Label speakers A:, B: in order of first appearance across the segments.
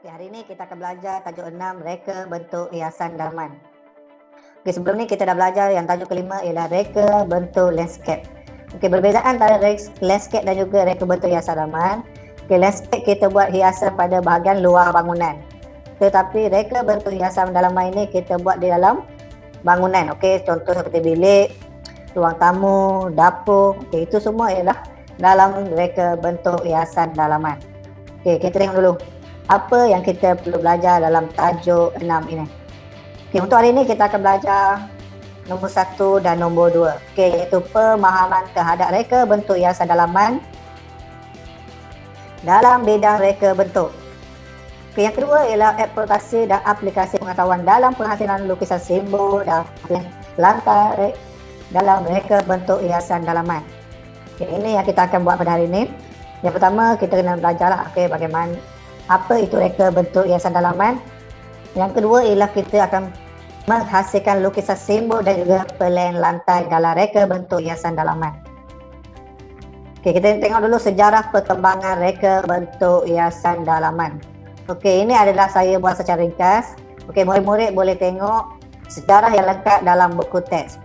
A: Okay, hari ini kita akan belajar tajuk 6, reka bentuk hiasan dalaman. Okay, sebelum ni kita dah belajar yang tajuk kelima ialah reka bentuk landscape. Okay, berbezaan antara landscape dan juga reka bentuk hiasan dalaman. Okay, landscape kita buat hiasan pada bahagian luar bangunan. Tetapi reka bentuk hiasan dalaman ini kita buat di dalam bangunan. Okay, contoh seperti bilik, ruang tamu, dapur. Okay, itu semua ialah dalam reka bentuk hiasan dalaman. Okay, kita tengok dulu apa yang kita perlu belajar dalam tajuk 6 ini. Okay, untuk hari ini kita akan belajar nombor 1 dan nombor 2. Okay, iaitu pemahaman terhadap reka bentuk hiasan dalaman dalam bidang reka bentuk. Okay, yang kedua ialah eksploitasi dan aplikasi pengetahuan dalam penghasilan lukisan simbol dan lantai dalam reka bentuk hiasan dalaman. Okay, ini yang kita akan buat pada hari ini. Yang pertama kita kena belajarlah bagaimana apa itu reka bentuk hiasan dalaman. Yang kedua ialah kita akan menghasilkan lukisan simbol dan juga plan lantai dalam reka bentuk hiasan dalaman. Okey, kita tengok dulu sejarah perkembangan reka bentuk hiasan dalaman. Okey, ini adalah saya buat secara ringkas. Okey, murid-murid boleh tengok sejarah yang lengkap dalam buku teks.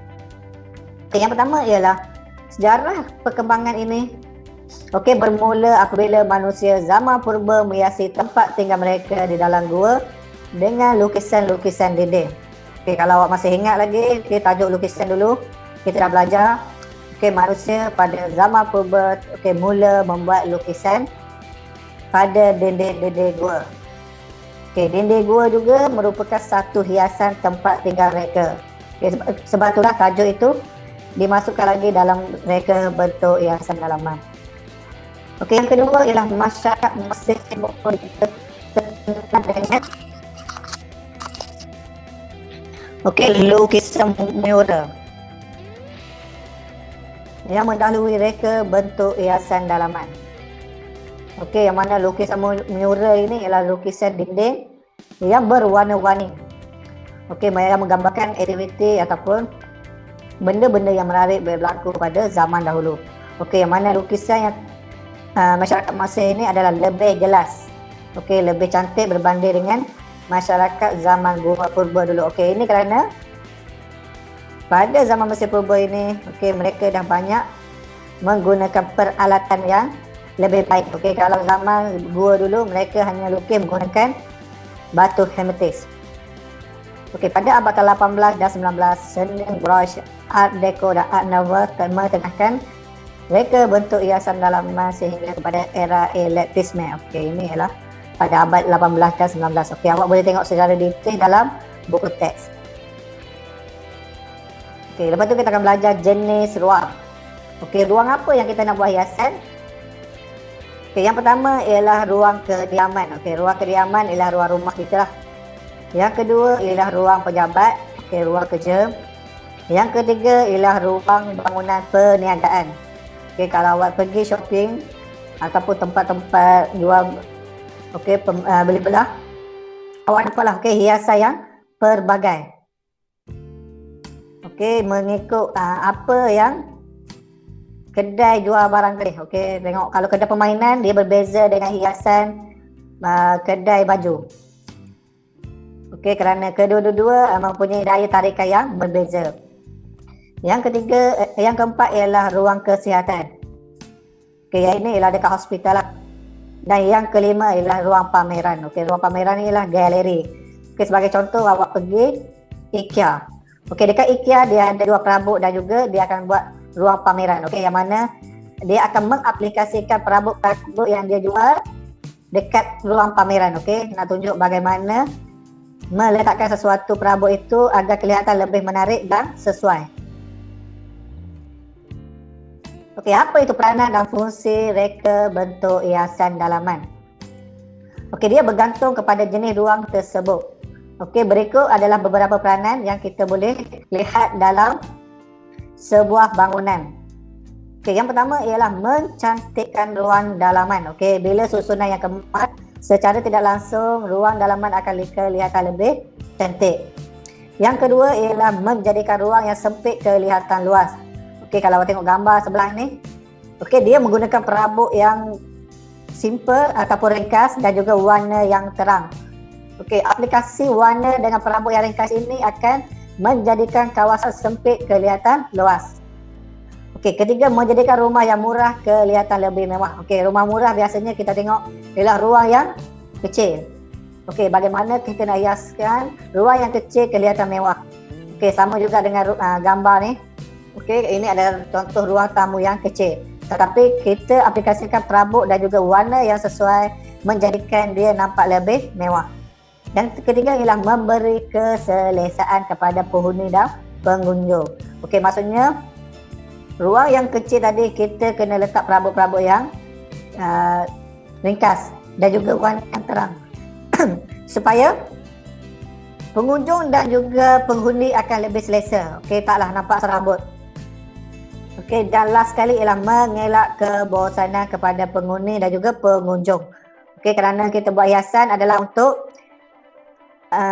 A: Okey, yang pertama ialah sejarah perkembangan ini. Okey, bermula apabila manusia zaman purba menghiasi tempat tinggal mereka di dalam gua dengan lukisan-lukisan dinding. Okey, kalau awak masih ingat lagi, tajuk lukisan dulu kita dah belajar. Okey, manusia pada zaman purba mula membuat lukisan pada dinding-dinding gua. Okey, dinding gua juga merupakan satu hiasan tempat tinggal mereka. Okey, sebab itulah tajuk itu dimasukkan lagi dalam reka bentuk hiasan dalaman. Okey, yang kedua ialah masyarakat Mesir dengan lukisan mural yang mendahului reka bentuk hiasan dalaman. Okey, yang mana lukisan mural ini ialah lukisan dinding yang berwarna-warni. Okey, yang menggambarkan aktiviti ataupun benda-benda yang menarik berlaku pada zaman dahulu. Okey, yang mana lukisan yang masyarakat Mesir ini adalah lebih jelas. Okey, lebih cantik berbanding dengan masyarakat zaman gua purba dulu. Okey, ini kerana pada zaman Mesir purba ini, mereka dah banyak menggunakan peralatan yang lebih baik. Okey, kalau zaman gua dulu mereka hanya lukis menggunakan batu hematite. Okey, pada abad ke-18 dan 19, seni brush, art deco dan art nouveau mengetengahkan reka bentuk hiasan dalaman sehingga kepada era elektrisme. Okey, ini ialah pada abad 18 dan 19. Okey, awak boleh tengok secara detail dalam buku teks. Okey, lepas tu kita akan belajar jenis ruang. Okey, ruang apa yang kita nak buat hiasan? Okey, yang pertama ialah ruang kediaman. Okey, ruang kediaman ialah ruang rumah kita lah. Yang kedua ialah ruang pejabat. Okey, ruang kerja. Yang ketiga ialah ruang bangunan perniagaan. Okey, kalau awak pergi shopping ataupun tempat-tempat jual beli belah, awak dampaklah hiasan yang pelbagai. Okey, mengikut apa yang kedai jual barang tadi. Okey, tengok kalau kedai permainan dia berbeza dengan hiasan kedai baju. Okey, kerana kedua-dua mempunyai daya tarikan yang berbeza. Yang ketiga, yang keempat ialah ruang kesihatan. Okey, yang ini ialah dekat hospital lah. Dan yang kelima ialah ruang pameran. Okey, ruang pameran ni ialah galeri. Okey, sebagai contoh awak pergi IKEA. Okey, dekat IKEA dia ada dua perabot dan juga dia akan buat ruang pameran. Okey, yang mana dia akan mengaplikasikan perabot-perabot yang dia jual dekat ruang pameran. Okey, nak tunjuk bagaimana meletakkan sesuatu perabot itu agar kelihatan lebih menarik dan sesuai. Okey, apa itu peranan dan fungsi reka bentuk hiasan dalaman? Okey, dia bergantung kepada jenis ruang tersebut. Okey, berikut adalah beberapa peranan yang kita boleh lihat dalam sebuah bangunan. Okey, yang pertama ialah mencantikkan ruang dalaman. Okey, bila susunan yang keempat, secara tidak langsung ruang dalaman akan kelihatan lebih cantik. Yang kedua ialah menjadikan ruang yang sempit kelihatan luas. Okey, kalau awak tengok gambar sebelah ni, okey, dia menggunakan perabot yang simple ataupun ringkas dan juga warna yang terang. Okey, aplikasi warna dengan perabot yang ringkas ini akan menjadikan kawasan sempit kelihatan luas. Okey, ketiga, menjadikan rumah yang murah kelihatan lebih mewah. Okey, rumah murah biasanya kita tengok ialah ruang yang kecil. Okey, bagaimana kita nak hiaskan ruang yang kecil kelihatan mewah. Okey, sama juga dengan gambar ni. Okey, ini adalah contoh ruang tamu yang kecil. Tetapi kita aplikasikan perabot dan juga warna yang sesuai menjadikan dia nampak lebih mewah. Dan ketiga ialah memberi keselesaan kepada penghuni dan pengunjung. Okey, maksudnya ruang yang kecil tadi kita kena letak perabot-perabot yang ringkas dan juga warna yang terang. Supaya pengunjung dan juga penghuni akan lebih selesa. Okey, taklah nampak serabut. Okey, dan last sekali ialah mengelak kebosanan kepada penghuni dan juga pengunjung. Okey, kerana kita buat hiasan adalah untuk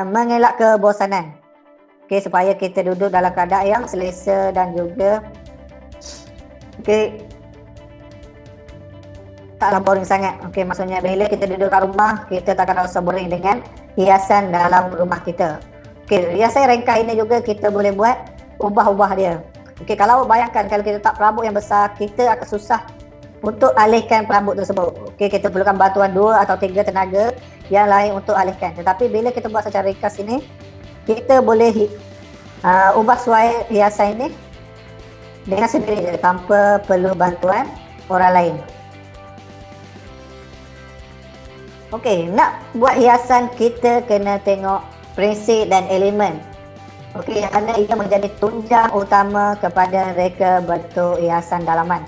A: mengelak kebosanan. Okey, supaya kita duduk dalam keadaan yang selesa dan juga taklah boring sangat. Okey, maksudnya bila kita duduk kat rumah, kita takkan rasa boring dengan hiasan dalam rumah kita. Okey, hiasan ringkas ini juga kita boleh buat ubah-ubah dia. Okey, kalau bayangkan kalau kita tak perabot yang besar, kita akan susah untuk alihkan perabot tersebut. Okey, kita perlukan bantuan 2 atau 3 tenaga yang lain untuk alihkan. Tetapi bila kita buat secara ringkas ini, kita boleh ubah suai hiasan ini dengan sendiri tanpa perlu bantuan orang lain. Okey, nak buat hiasan kita kena tengok prinsip dan elemen. Okey, kerana ia menjadi tunjang utama kepada reka bentuk hiasan dalaman.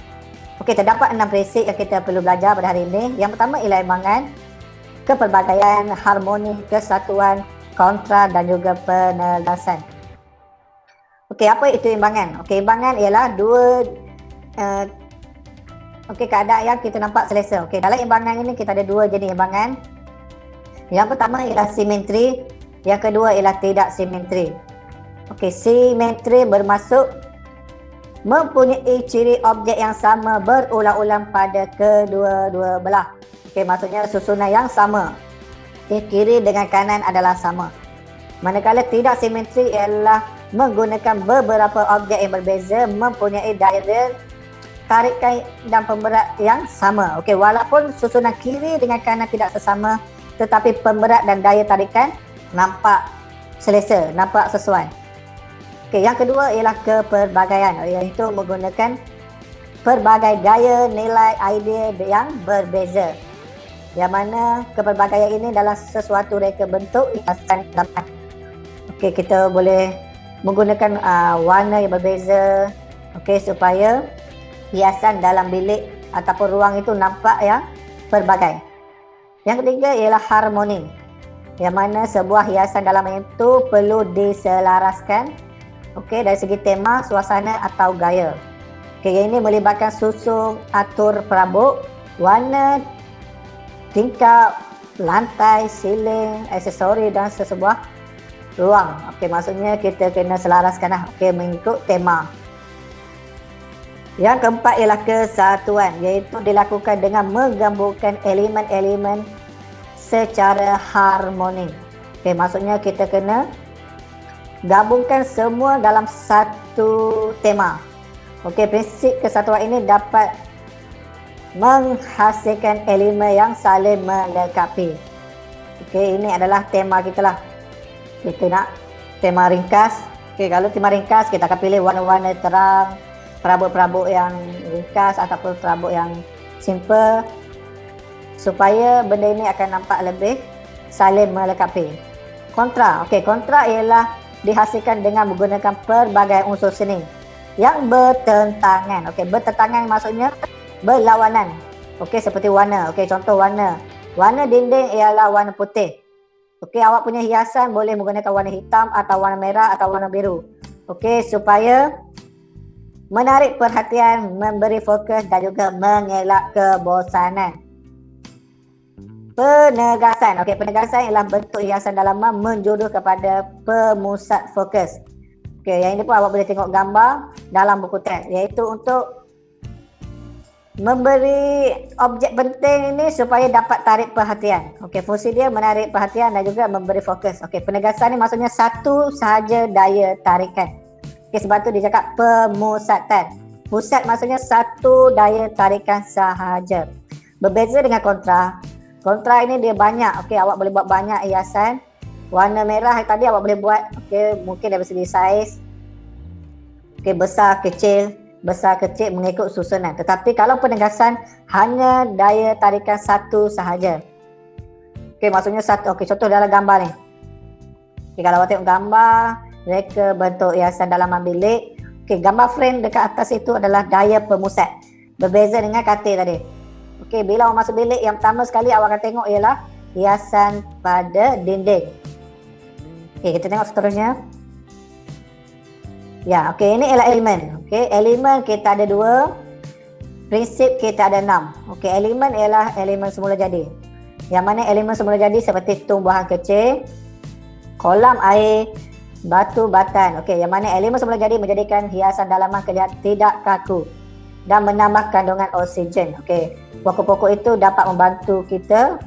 A: Okey, terdapat 6 prinsip yang kita perlu belajar pada hari ini. Yang pertama ialah imbangan, kepelbagaian, harmoni, kesatuan, kontra dan juga penegasan. Okey, apa itu imbangan? Okey, imbangan ialah dua keadaan yang kita nampak selesa. Okey, dalam imbangan ini kita ada 2 jenis imbangan. Yang pertama ialah simetri, yang kedua ialah tidak simetri. Okey, simetri bermaksud mempunyai ciri objek yang sama berulang-ulang pada kedua-dua belah. Okey, maksudnya susunan yang sama. Okey, kiri dengan kanan adalah sama. Manakala tidak simetri ialah menggunakan beberapa objek yang berbeza mempunyai daya tarikan dan pemberat yang sama. Okey, walaupun susunan kiri dengan kanan tidak sesama, tetapi pemberat dan daya tarikan nampak selesa, nampak sesuai. Okey, yang kedua ialah kepelbagaian, iaitu menggunakan pelbagai gaya, nilai, idea yang berbeza. Yang mana kepelbagaian ini dalam sesuatu reka bentuk hiasan dalaman. Okey, kita boleh menggunakan warna yang berbeza, okey, supaya hiasan dalam bilik ataupun ruang itu nampak yang pelbagai. Yang ketiga ialah harmoni, yang mana sebuah hiasan dalaman itu perlu diselaraskan, okey, dari segi tema, suasana atau gaya. Okey, yang ini melibatkan susun, atur perabot, warna, tingkap, lantai, siling, aksesori dan sesebuah ruang. Okey, maksudnya kita kena selaraskan okey, mengikut tema. Yang keempat ialah kesatuan, iaitu dilakukan dengan menggabungkan elemen-elemen secara harmoni. Okey, maksudnya kita kena gabungkan semua dalam satu tema. Okey, prinsip kesatuan ini dapat menghasilkan elemen yang saling melengkapi. Okey, ini adalah tema kita lah. Kita nak tema ringkas. Okey, kalau tema ringkas kita akan pilih warna-warna terang, perabot-perabot yang ringkas ataupun perabot yang simple, supaya benda ini akan nampak lebih saling melengkapi. Kontra. Okey, kontra ialah dihasilkan dengan menggunakan pelbagai unsur seni yang bertentangan. Okey, bertentangan maksudnya berlawanan. Okey, seperti warna. Okey, contoh warna. Warna dinding ialah warna putih. Okey, awak punya hiasan boleh menggunakan warna hitam atau warna merah atau warna biru. Okey, supaya menarik perhatian, memberi fokus dan juga mengelak kebosanan. Penegasan. Okey, penegasan ialah bentuk hiasan dalaman menjuru kepada pemusat fokus. Okey, yang ini pun awak boleh tengok gambar dalam buku teks, iaitu untuk memberi objek penting ini supaya dapat tarik perhatian. Okey, fungsi dia menarik perhatian dan juga memberi fokus. Okey, penegasan ni maksudnya satu sahaja daya tarikan. Okey, sebab tu dia cakap pemusatan. Pusat maksudnya satu daya tarikan sahaja. Berbeza dengan kontra. Kontra ini dia banyak. Okey, awak boleh buat banyak hiasan. Warna merah tadi awak boleh buat, okey, mungkin dari segi saiz. Okey, besar, kecil mengikut susunan. Tetapi kalau penegasan hanya daya tarikan satu sahaja. Okey, maksudnya satu. Okey, contoh dalam gambar ni. Okey, kalau awak tengok gambar reka bentuk hiasan dalaman bilik. Okey, gambar frame dekat atas itu adalah daya pemusat. Berbeza dengan katil tadi. Okey, bila awak masuk bilik, yang pertama sekali awak akan tengok ialah hiasan pada dinding. Okey, kita tengok seterusnya. Ya, okey, ini ialah elemen. Okey, elemen kita ada 2. Prinsip kita ada 6. Okey, elemen ialah elemen semula jadi. Yang mana elemen semula jadi seperti tumbuhan kecil, kolam air, batu batan. Okey, yang mana elemen semula jadi menjadikan hiasan dalaman kelihatan tidak kaku dan menambah kandungan oksigen. Okey, pokok-pokok itu dapat membantu kita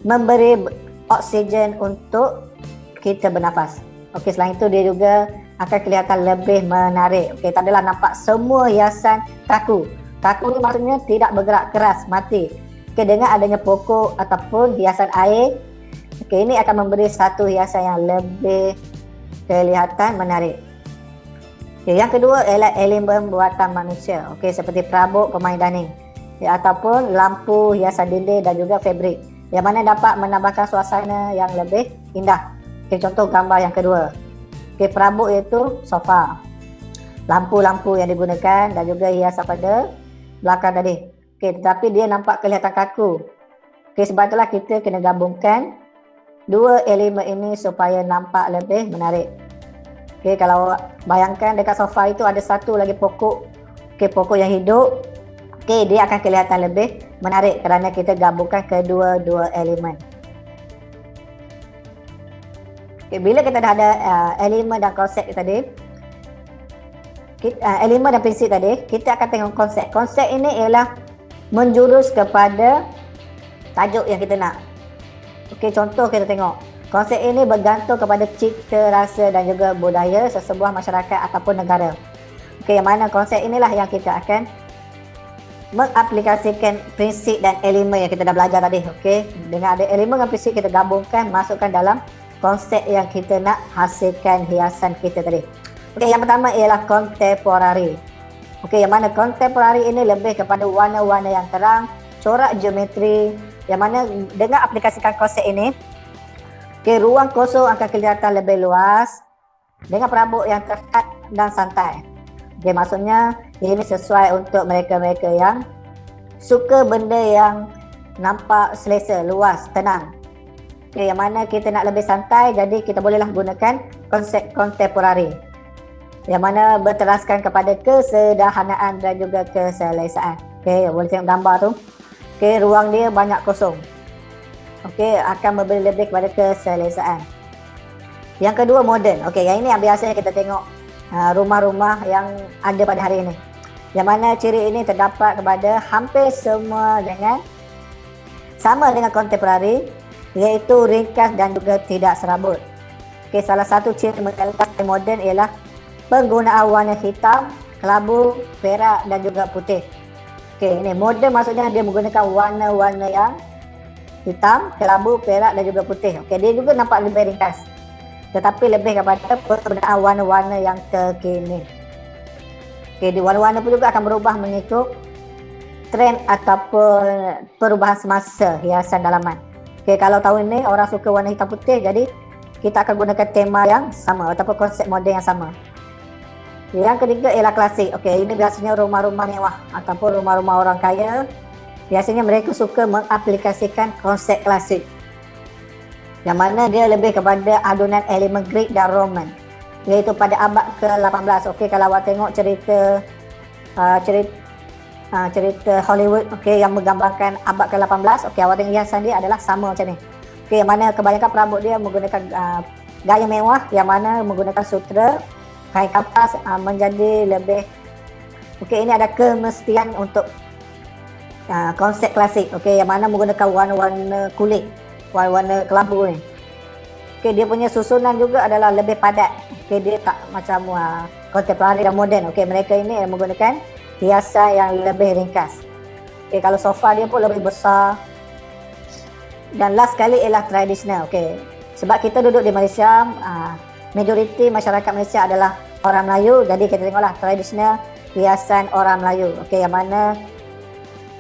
A: memberi oksigen untuk kita bernafas. Okey, selain itu dia juga akan kelihatan lebih menarik. Okey, tak adalah nampak semua hiasan kaku. Kaku ni maksudnya tidak bergerak, keras, mati. Okey, dengan adanya pokok ataupun hiasan air, okey, ini akan memberi satu hiasan yang lebih kelihatan menarik. Okey, yang kedua ialah elemen buatan manusia. Okey, seperti perabot pemain daning, ya, ataupun lampu hiasan dinding dan juga fabrik, yang mana dapat menambahkan suasana yang lebih indah. Okey, contoh gambar yang kedua. Okey, perabot iaitu sofa, lampu-lampu yang digunakan dan juga hiasan pada belakang tadi. Okey, tetapi dia nampak kelihatan kaku. Okey, sebab itulah kita kena gabungkan dua elemen ini supaya nampak lebih menarik. Okey, kalau bayangkan dekat sofa itu ada satu lagi pokok. Okey, pokok yang hidup. Okey, dia akan kelihatan lebih menarik kerana kita gabungkan kedua-dua elemen. Okay, bila kita dah ada elemen dan konsep tadi, elemen dan prinsip tadi, kita akan tengok konsep. Konsep ini ialah menjurus kepada tajuk yang kita nak. Okey, contoh kita tengok. Konsep ini bergantung kepada cita rasa dan juga budaya sesebuah masyarakat ataupun negara. Okey, yang mana konsep inilah yang kita akan mengaplikasikan prinsip dan elemen yang kita dah belajar tadi. Okey, dengan ada elemen dan prinsip kita gabungkan, masukkan dalam konsep yang kita nak hasilkan hiasan kita tadi. Okey, yang pertama ialah contemporary. Okey, yang mana contemporary ini lebih kepada warna-warna yang terang, corak geometri, yang mana dengan aplikasikan konsep ini, okey, ruang kosong akan kelihatan lebih luas dengan perabot yang terhad dan santai. Okey, maksudnya ini sesuai untuk mereka-mereka yang suka benda yang nampak selesa, luas, tenang. Okay, yang mana kita nak lebih santai, jadi kita bolehlah gunakan konsep kontemporari yang mana berteraskan kepada kesederhanaan dan juga keselesaan. Okay, boleh tengok gambar tu. Okay, ruang dia banyak kosong. Okay, akan memberi lebih kepada keselesaan. Yang kedua, modern. Okay, yang ini yang biasanya kita tengok rumah-rumah yang ada pada hari ini, yang mana ciri ini terdapat kepada hampir semua sama dengan kontemporari, iaitu ringkas dan juga tidak serabut. Okey, salah satu ciri mentalitas moden ialah penggunaan warna hitam, kelabu, perak dan juga putih. Okey, ini moden maksudnya dia menggunakan warna-warna yang hitam, kelabu, perak dan juga putih. Okey, dia juga nampak lebih ringkas, tetapi lebih kepada penggunaan warna-warna yang terkini. Okey, warna-warna pun juga akan berubah mengikut trend ataupun perubahan semasa hiasan dalaman. Okay, kalau tahun ini orang suka warna hitam putih, jadi kita akan gunakan tema yang sama ataupun konsep moden yang sama. Okay, yang ketiga ialah klasik. Okay, ini biasanya rumah-rumah mewah ataupun rumah-rumah orang kaya. Biasanya mereka suka mengaplikasikan konsep klasik, yang mana dia lebih kepada adunan elemen Greek dan Roman, iaitu pada abad ke-18. Okay, kalau awak tengok cerita Hollywood, okey, yang menggambarkan abad ke-18, okey, awak tengok hiasan dia adalah sama macam ni. Okey, yang mana kebanyakan perabot dia menggunakan gaya mewah, yang mana menggunakan sutera, kain kapas, menjadi lebih, okey, ini ada kemestian untuk konsep klasik, okey, yang mana menggunakan warna-warna kulit, warna-warna kelabu ni. Okey, dia punya susunan juga adalah lebih padat. Okey, dia tak macam kontemporari dan moden. Okey, mereka ini menggunakan hiasan yang lebih ringkas. Okey, kalau sofa dia pun lebih besar. Dan last sekali ialah tradisional. Okey, sebab kita duduk di Malaysia, majoriti masyarakat Malaysia adalah orang Melayu, jadi kita tengoklah tradisional hiasan orang Melayu. Okey, yang mana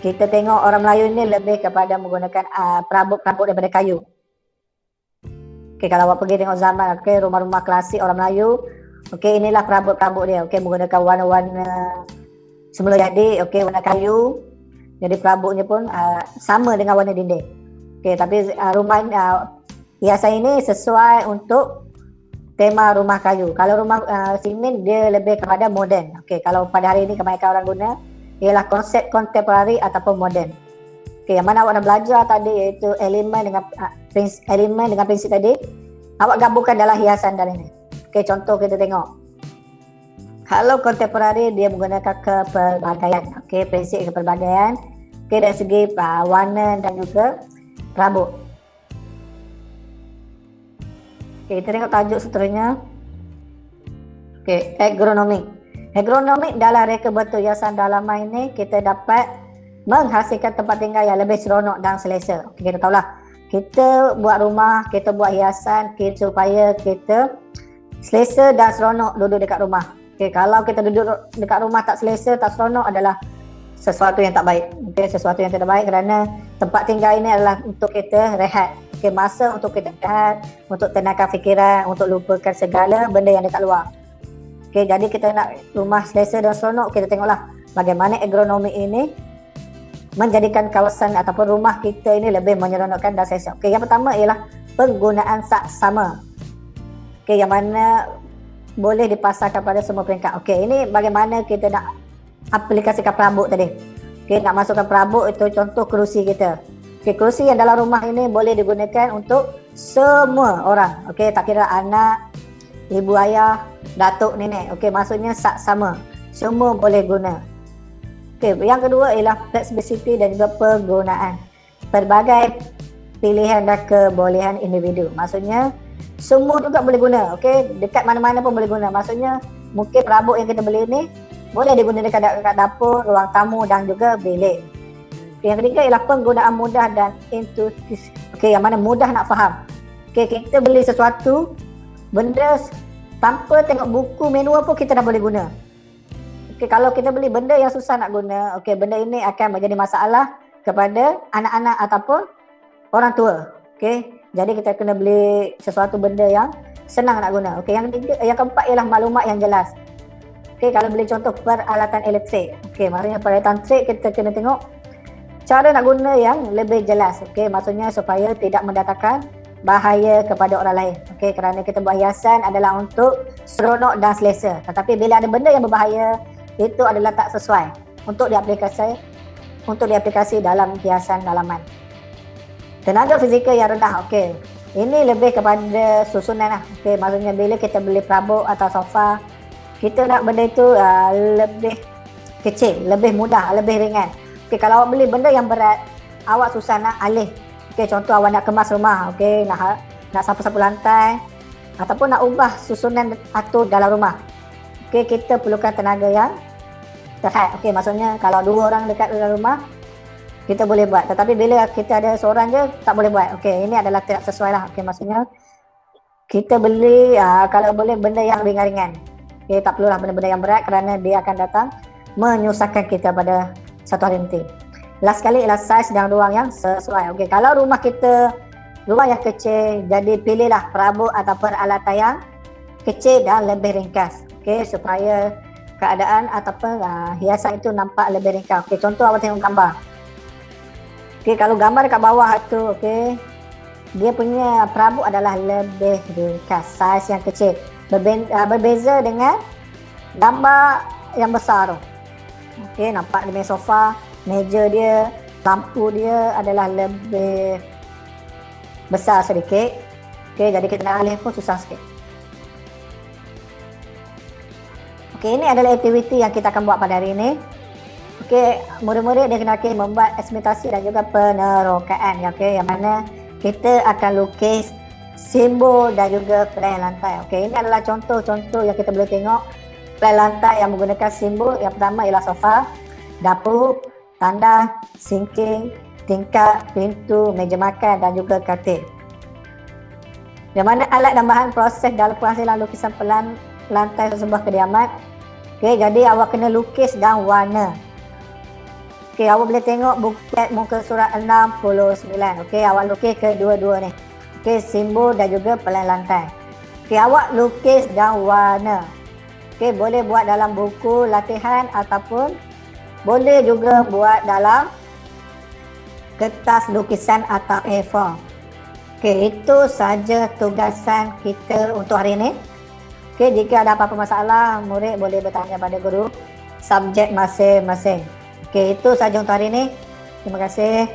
A: kita tengok orang Melayu ni lebih kepada menggunakan perabot-perabot daripada kayu. Okey, kalau awak pergi tengok zaman, okey, rumah-rumah klasik orang Melayu, okey, inilah perabot-perabot dia. Okey, menggunakan warna-warna semula jadi, okey, warna kayu. Jadi perabotnya pun sama dengan warna dinding. Okey, tapi rumah hiasan ini sesuai untuk tema rumah kayu. Kalau rumah simen dia lebih kepada moden. Okey, kalau pada hari ini kebanyakan orang guna ialah konsep kontemporari ataupun moden. Okey, yang mana awak dah belajar tadi iaitu elemen dengan prinsip tadi, awak gabungkan dalam hiasan dari ini. Okey, contoh kita tengok. Kalau kontemporari dia menggunakan kepelbagaian. Okey, prinsip kepelbagaian. Okey, dari segi warna dan juga perabot. Okey, kita tengok tajuk seterusnya. Okey, ergonomik. Ergonomik dalam reka bentuk hiasan dalaman ini kita dapat menghasilkan tempat tinggal yang lebih seronok dan selesa. Okey, kita tahulah, kita buat rumah, kita buat hiasan supaya kita selesa dan seronok duduk dekat rumah. Okey, kalau kita duduk dekat rumah tak selesa, tak seronok adalah sesuatu yang tak baik. Okey, sesuatu yang tidak baik kerana tempat tinggal ini adalah untuk kita rehat. Okey, masa untuk kita rehat, untuk tenangkan fikiran, untuk lupakan segala benda yang dekat luar. Okey, jadi kita nak rumah selesa dan seronok, kita tengoklah bagaimana ergonomi ini menjadikan kawasan ataupun rumah kita ini lebih menyeronokkan dan selesa. Okey, yang pertama ialah penggunaan saksama. Okey, yang mana boleh dipasarkan pada semua peringkat. Okey, ini bagaimana kita nak aplikasikan perabot tadi. Okey, nak masukkan perabot itu contoh kerusi kita. Okey, kerusi yang dalam rumah ini boleh digunakan untuk semua orang. Okey, tak kira anak, ibu ayah, datuk, nenek. Okey, maksudnya sama. Semua boleh guna. Okey, yang kedua ialah flexibility dan juga penggunaan. Pelbagai pilihan dan kebolehan individu. Maksudnya semua juga boleh guna. Okey, dekat mana-mana pun boleh guna. Maksudnya mungkin perabot yang kita beli ni boleh digunakan dekat dapur, ruang tamu dan juga bilik. Yang ketiga ialah penggunaan mudah dan intuitif. Okey, yang mana mudah nak faham. Okey, kita beli sesuatu, benda tanpa tengok buku manual pun kita dah boleh guna. Okey, kalau kita beli benda yang susah nak guna, okey, benda ini akan menjadi masalah kepada anak-anak ataupun orang tua. Okey, jadi kita kena beli sesuatu benda yang senang nak guna. Okey, yang keempat ialah maklumat yang jelas. Okey, kalau beli contoh peralatan elektrik. Okey, maksudnya peralatan elektrik kita kena tengok cara nak guna yang lebih jelas. Okey, maksudnya supaya tidak mendatangkan bahaya kepada orang lain. Okey, kerana kita buat hiasan adalah untuk seronok dan selesa. Tetapi bila ada benda yang berbahaya, itu adalah tak sesuai untuk diaplikasi dalam hiasan dalaman. Tenaga fizikal yang rendah. Okey, ini lebih kepada susunan lah. Okey, maksudnya bila kita beli perabot atau sofa, kita nak benda itu lebih kecil, lebih mudah, lebih ringan. Okey, kalau awak beli benda yang berat, awak susah nak alih. Okey, contoh awak nak kemas rumah, okey, nak sapu-sapu lantai ataupun nak ubah susunan atur dalam rumah. Okey, kita perlukan tenaga yang terhad. Okey, maksudnya kalau dua orang dekat dalam rumah, kita boleh buat. Tetapi bila kita ada seorang je, tak boleh buat. Okey, ini adalah tidak sesuai lah. Okey, maksudnya kita beli kalau boleh benda yang ringan-ringan. Okey, tak perlulah benda-benda yang berat kerana dia akan datang menyusahkan kita pada satu hari nanti. Last sekali ialah saiz dan ruang yang sesuai. Okey, kalau rumah kita rumah yang kecil, jadi pilihlah perabot atau peralatan yang kecil dan lebih ringkas. Okey, supaya keadaan ataupun hiasan itu nampak lebih ringkas. Okey, contoh awak tengok gambar. Okey, kalau gambar dekat bawah tu, okey, dia punya perabot adalah lebih ringkas, saiz yang kecil. Berbeza dengan gambar yang besar tu. Okey, nampak dia punya sofa, meja dia, lampu dia adalah lebih besar sedikit. Okey, jadi kita nak alih pun susah sikit. Okey, ini adalah aktiviti yang kita akan buat pada hari ini. Okey, murid-murid dikenakan membuat estimasi dan juga penerokaan, ya, okey, yang mana kita akan lukis simbol dan juga plan lantai. Okey, ini adalah contoh-contoh yang kita boleh tengok plan lantai yang menggunakan simbol. Yang pertama ialah sofa, dapur, tandas, sinking, tingkap, pintu, meja makan dan juga katil. Yang mana alat dan bahan proses dalam penghasilan lukisan pelan lantai sebuah kediaman. Okey, jadi awak kena lukis dan warna. Okey, awak boleh tengok bukit muka surat 69. Okey, awak lukis kedua-dua ni. Okey, simbol dan juga pelan lantai. Okey, awak lukis dan warna. Okey, boleh buat dalam buku latihan ataupun boleh juga buat dalam kertas lukisan atau A4. Okey, itu saja tugasan kita untuk hari ini. Okey, jika ada apa-apa masalah, murid boleh bertanya pada guru subjek masing-masing. Okey, itu saja untuk hari ini. Terima kasih.